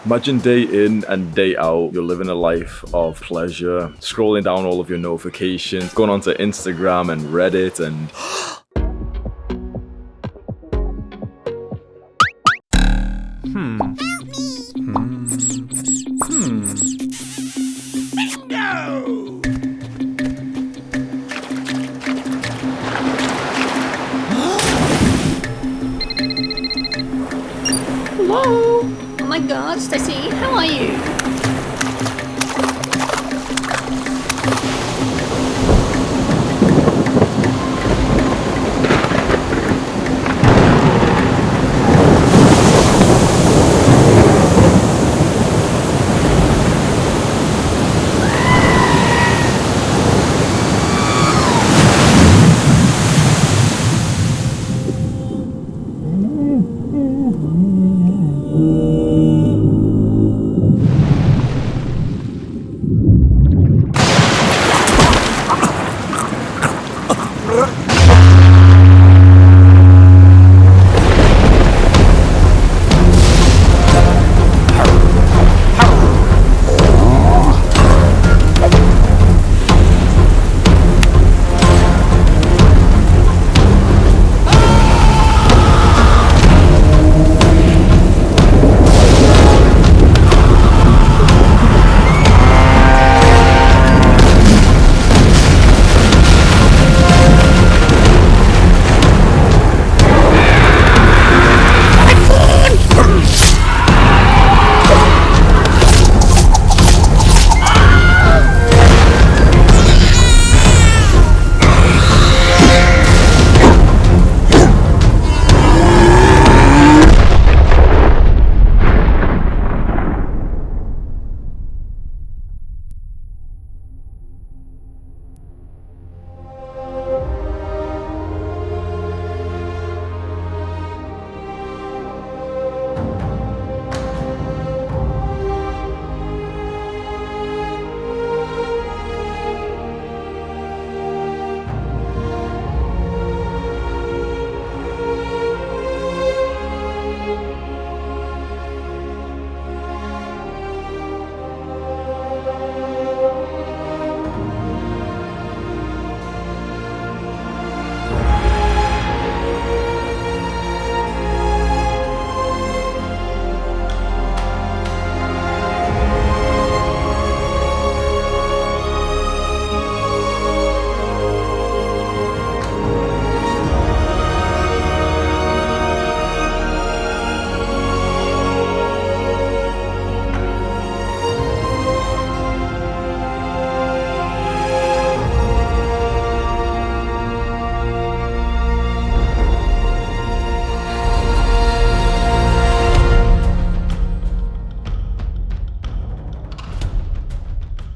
Imagine day in and day out, you're living a life of pleasure, scrolling down all of your notifications, going onto Instagram and Reddit and... Hello? Oh my god, Stacy, how are you?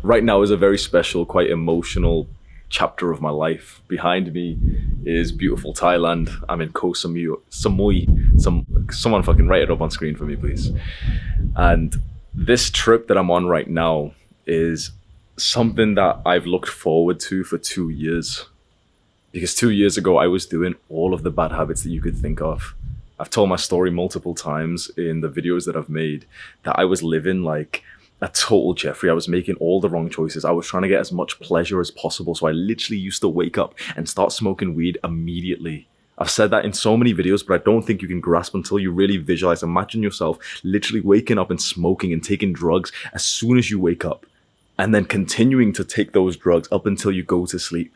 Right now is a very special, quite emotional chapter of my life. Behind me is beautiful Thailand. I'm in Koh Samui. Someone fucking write it up on screen for me, please. And this trip that I'm on right now is something that I've looked forward to for 2 years. Because 2 years ago, I was doing all of the bad habits that you could think of. I've told my story multiple times in the videos that I've made that I was living like a total Jeffrey. I was making all the wrong choices. I was trying to get as much pleasure as possible. So I literally used to wake up and start smoking weed immediately. I've said that in so many videos, but I don't think you can grasp until you really visualize. Imagine yourself literally waking up and smoking and taking drugs as soon as you wake up, and then continuing to take those drugs up until you go to sleep.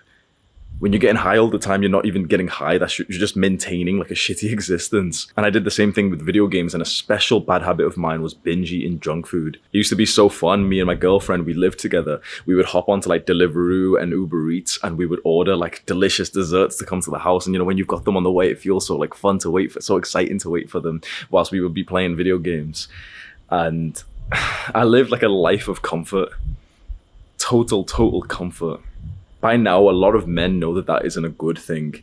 When you're getting high all the time, you're not even getting high. You're just maintaining like a shitty existence. And I did the same thing with video games, and a special bad habit of mine was binge eating junk food. It used to be so fun. Me and my girlfriend, we lived together. We would hop onto like Deliveroo and Uber Eats, and we would order like delicious desserts to come to the house. And you know, when you've got them on the way, it feels so like fun to wait for, so exciting to wait for them whilst we would be playing video games. And I lived like a life of comfort. Total comfort. By now, a lot of men know that that isn't a good thing.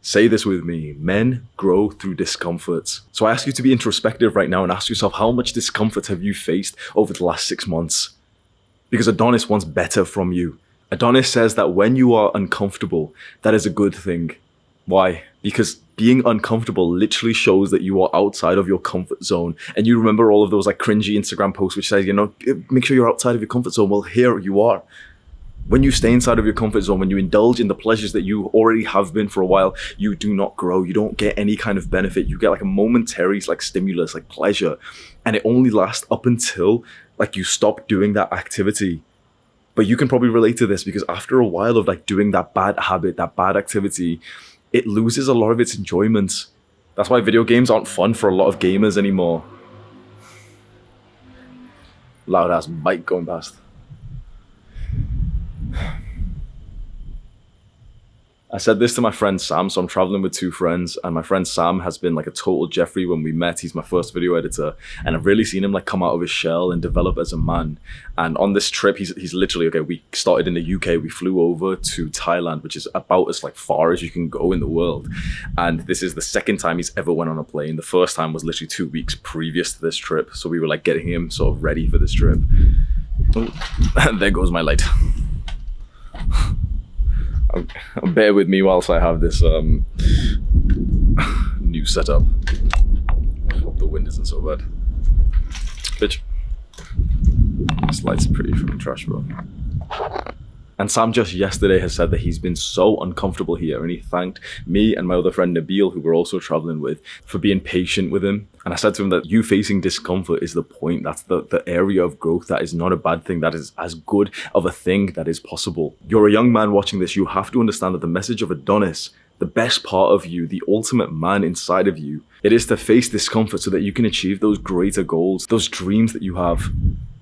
Say this with me. Men grow through discomforts. So I ask you to be introspective right now and ask yourself, how much discomfort have you faced over the last 6 months? Because Adonis wants better from you. Adonis says that when you are uncomfortable, that is a good thing. Why? Because being uncomfortable literally shows that you are outside of your comfort zone. And you remember all of those like cringy Instagram posts which say, make sure you're outside of your comfort zone. Well, here you are. When you stay inside of your comfort zone, when you indulge in the pleasures that you already have been for a while, you do not grow. You don't get any kind of benefit. You get like a momentary like stimulus, like pleasure. And it only lasts up until like you stop doing that activity. But you can probably relate to this because after a while of like doing that bad habit, that bad activity, it loses a lot of its enjoyment. That's why video games aren't fun for a lot of gamers anymore. Loud ass bike going past. I said this to my friend Sam, so I'm traveling with two friends, and my friend Sam has been like a total Jeffrey when we met. He's my first video editor, and I've really seen him like come out of his shell and develop as a man. And on this trip, he's literally, okay, we started in the UK, we flew over to Thailand, which is about as like far as you can go in the world. And this is the second time he's ever went on a plane. The first time was literally 2 weeks previous to this trip, so we were like getting him sort of ready for this trip. Oh, there goes my light. Bear with me whilst I have this new setup. I hope the wind isn't so bad. Bitch. This light's pretty freaking trash, bro. And Sam just yesterday has said that he's been so uncomfortable here, and he thanked me and my other friend Nabil, who we're also traveling with, for being patient with him. And I said to him that you facing discomfort is the point. That's the area of growth. That is not a bad thing. That is as good of a thing that is possible. You're a young man watching this. You have to understand that the message of Adonis, the best part of you, the ultimate man inside of you, it is to face discomfort so that you can achieve those greater goals, those dreams that you have.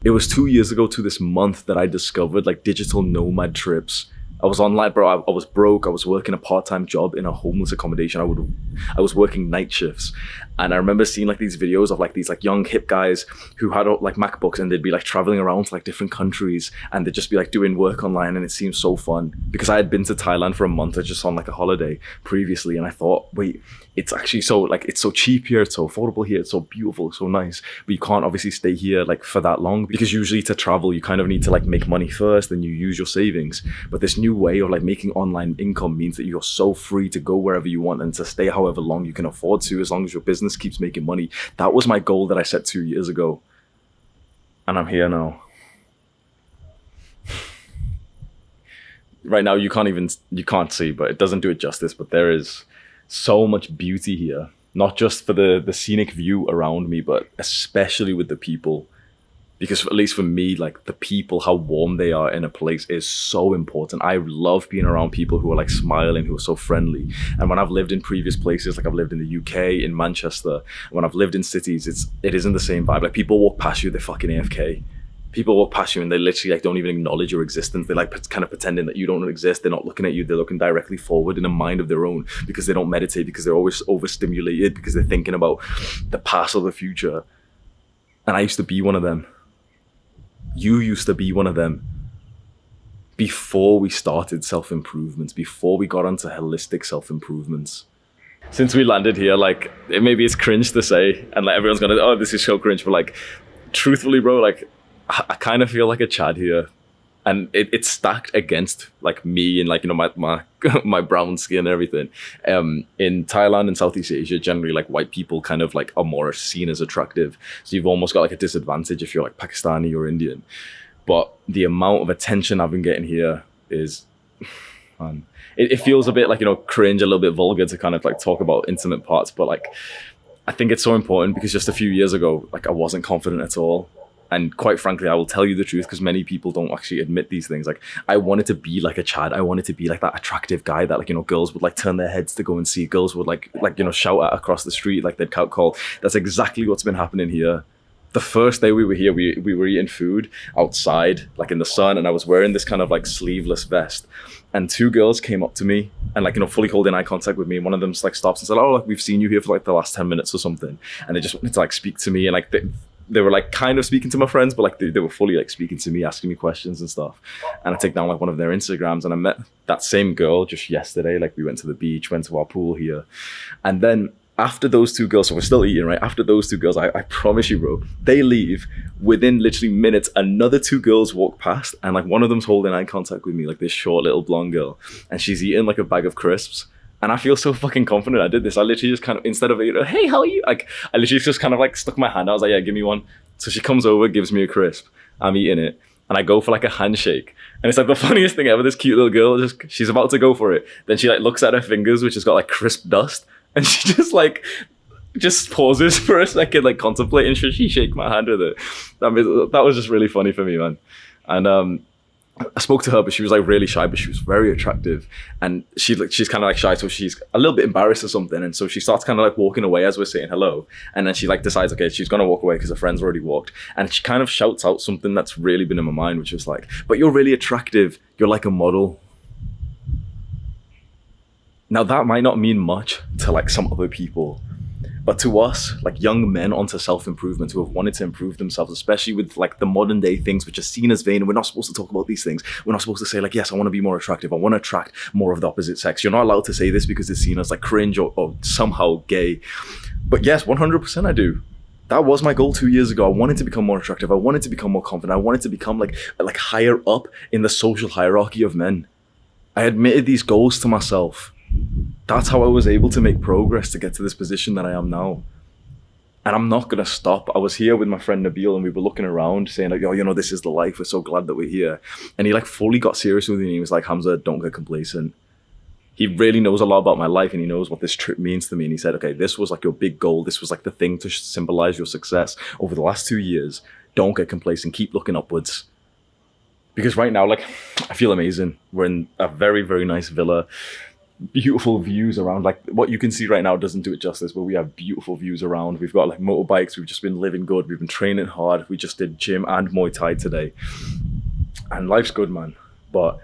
It was 2 years ago to this month that I discovered like digital nomad trips. I was online, bro. I was broke. I was working a part-time job in a homeless accommodation. I was working night shifts. And I remember seeing like these videos of like these like young hip guys who had like MacBooks, and they'd be like traveling around to like different countries, and they'd just be like doing work online, and it seemed so fun because I had been to Thailand for a month. I just on like a holiday previously, and I thought, wait, it's actually so like, it's so cheap here, it's so affordable here, it's so beautiful, it's so nice. But you can't obviously stay here like for that long, because usually to travel, you kind of need to like make money first, then you use your savings. But this new way of like making online income means that you're so free to go wherever you want and to stay however long you can afford to, as long as your business keeps making money. That was my goal that I set 2 years ago, and I'm here now. Right now you can't see, but it doesn't do it justice, but there is so much beauty here, not just for the scenic view around me, but especially with the people. Because at least for me, like the people, how warm they are in a place is so important. I love being around people who are like smiling, who are so friendly. And when I've lived in previous places, like I've lived in the UK, in Manchester, when I've lived in cities, it isn't the same vibe. Like people walk past you, they're fucking AFK. People walk past you and they literally like don't even acknowledge your existence. They're like kind of pretending that you don't exist. They're not looking at you. They're looking directly forward in a mind of their own, because they don't meditate, because they're always overstimulated, because they're thinking about the past or the future. And I used to be one of them. You used to be one of them before we started self-improvements, before we got onto holistic self-improvements. Since we landed here, like maybe it's cringe to say, and like everyone's gonna, oh, this is so cringe, but like truthfully, bro, like I kind of feel like a Chad here, and it's stacked against like me and like, you know, my my brown skin and everything. In Thailand and Southeast Asia, generally like white people kind of like are more seen as attractive, so you've almost got like a disadvantage if you're like Pakistani or Indian. But the amount of attention I've been getting here is, man, it feels a bit like, you know, cringe, a little bit vulgar to kind of like talk about intimate parts, but like I think it's so important, because just a few years ago, like I wasn't confident at all. And quite frankly, I will tell you the truth, because many people don't actually admit these things. Like I wanted to be like a Chad. I wanted to be like that attractive guy that, like, you know, girls would like turn their heads to go and see. Girls would like, you know, shout at across the street, like they'd call. That's exactly what's been happening here. The first day we were here, we were eating food outside, like in the sun, and I was wearing this kind of like sleeveless vest. And two girls came up to me and like, you know, fully holding eye contact with me. And one of them just like stops and said, oh, like we've seen you here for like the last 10 minutes or something. And they just wanted to like speak to me, and like they were like kind of speaking to my friends, but like they were fully like speaking to me, asking me questions and stuff. And I take down like one of their Instagrams, and I met that same girl just yesterday. Like we went to the beach, went to our pool here. And then after those two girls, so we're still eating, right? After those two girls, I promise you, bro, they leave. Within literally minutes, another two girls walk past, and like one of them's holding eye contact with me, like this short little blonde girl. And she's eating like a bag of crisps. And I feel so fucking confident I did this. I literally just kind of, instead of, hey, how are you? Like, I literally just kind of like stuck my hand out. I was like, yeah, give me one. So she comes over, gives me a crisp. I'm eating it. And I go for like a handshake. And it's like the funniest thing ever. This cute little girl, she's about to go for it. Then she like looks at her fingers, which has got like crisp dust. And she just pauses for a second, like contemplating, should she shake my hand with it? That was just really funny for me, man. And I spoke to her, but she was like really shy, but she was very attractive. And she's kind of like shy, so she's a little bit embarrassed or something. And so she starts kind of like walking away as we're saying hello. And then she like decides, okay, she's gonna walk away because her friends already walked. And she kind of shouts out something that's really been in my mind, which is like, but you're really attractive. You're like a model. Now that might not mean much to like some other people, but to us, like young men onto self-improvement who have wanted to improve themselves, especially with like the modern day things which are seen as vain, and we're not supposed to talk about these things. We're not supposed to say like, yes, I want to be more attractive. I want to attract more of the opposite sex. You're not allowed to say this because it's seen as like cringe or somehow gay. But yes, 100% I do. That was my goal 2 years ago. I wanted to become more attractive. I wanted to become more confident. I wanted to become like higher up in the social hierarchy of men. I admitted these goals to myself. That's how I was able to make progress to get to this position that I am now. And I'm not going to stop. I was here with my friend Nabil and we were looking around saying like, oh, this is the life. We're so glad that we're here. And he like fully got serious with me. And he was like, Hamza, don't get complacent. He really knows a lot about my life and he knows what this trip means to me. And he said, okay, this was like your big goal. This was like the thing to symbolize your success over the last 2 years. Don't get complacent. Keep looking upwards. Because right now, like, I feel amazing. We're in a very, very nice villa. Beautiful views around. Like what you can see right now doesn't do it justice, but we have beautiful views around. We've got like motorbikes. We've just been living good. We've been training hard. We just did gym and Muay Thai today. And life's good, man. But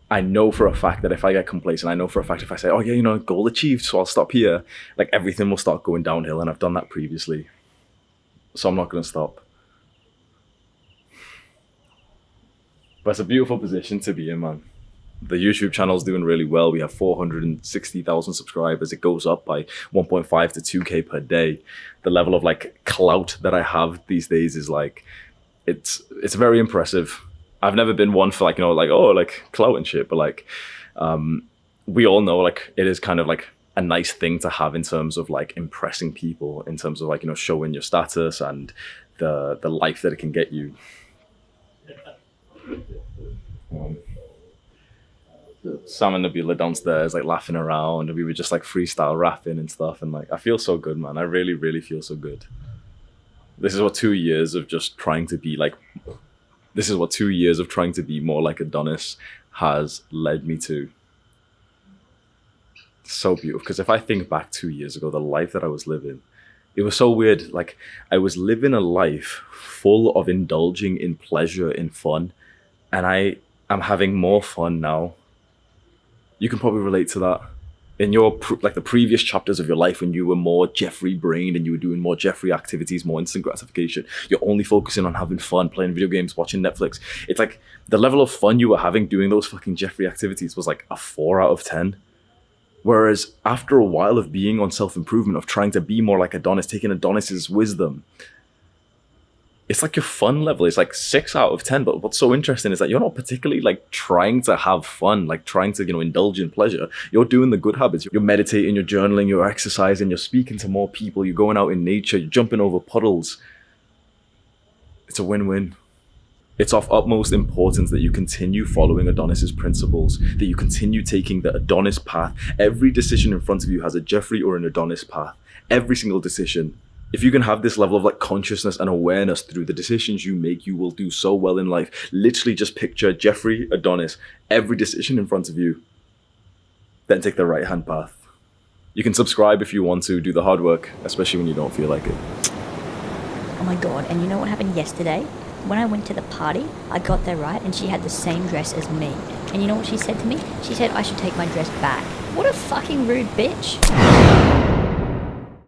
I know for a fact that if I get complacent, I know for a fact if I say, oh yeah, goal achieved, so I'll stop here, like everything will start going downhill. And I've done that previously. So I'm not going to stop. But it's a beautiful position to be in, man. The YouTube channel's doing really well. We have 460,000 subscribers. It goes up by 1.5 to 2K per day. The level of like clout that I have these days is like, it's very impressive. I've never been one for like, like clout and shit, but like, we all know like it is kind of like a nice thing to have in terms of like impressing people, in terms of like, showing your status and the life that it can get you. Sam and Nabila downstairs like laughing around and we were just like freestyle rapping and stuff, and like I feel so good, man. I really, really feel so good. This is what 2 years of just trying to be like, this is what 2 years of trying to be more like Adonis has led me to. So beautiful, because if I think back 2 years ago, the life that I was living, it was so weird. Like I was living a life full of indulging in pleasure, in fun, and I am having more fun now. You can probably relate to that. In your, like the previous chapters of your life when you were more Jeffrey brained and you were doing more Jeffrey activities, more instant gratification, you're only focusing on having fun, playing video games, watching Netflix. It's like the level of fun you were having doing those fucking Jeffrey activities was like a 4 out of 10. Whereas after a while of being on self-improvement, of trying to be more like Adonis, taking Adonis's wisdom, it's like your fun level is like 6 out of 10. But what's so interesting is that you're not particularly like trying to have fun, like trying to, indulge in pleasure. You're doing the good habits. You're meditating, you're journaling, you're exercising, you're speaking to more people, you're going out in nature, you're jumping over puddles. It's a win-win. It's of utmost importance that you continue following Adonis's principles, that you continue taking the Adonis path. Every decision in front of you has a Jeffrey or an Adonis path. Every single decision. If you can have this level of like consciousness and awareness through the decisions you make, you will do so well in life. Literally just picture Jeffrey, Adonis, every decision in front of you. Then take the right hand path. You can subscribe if you want to, do the hard work, especially when you don't feel like it. Oh my god, and you know what happened yesterday? When I went to the party, I got there right and she had the same dress as me. And you know what she said to me? She said I should take my dress back. What a fucking rude bitch.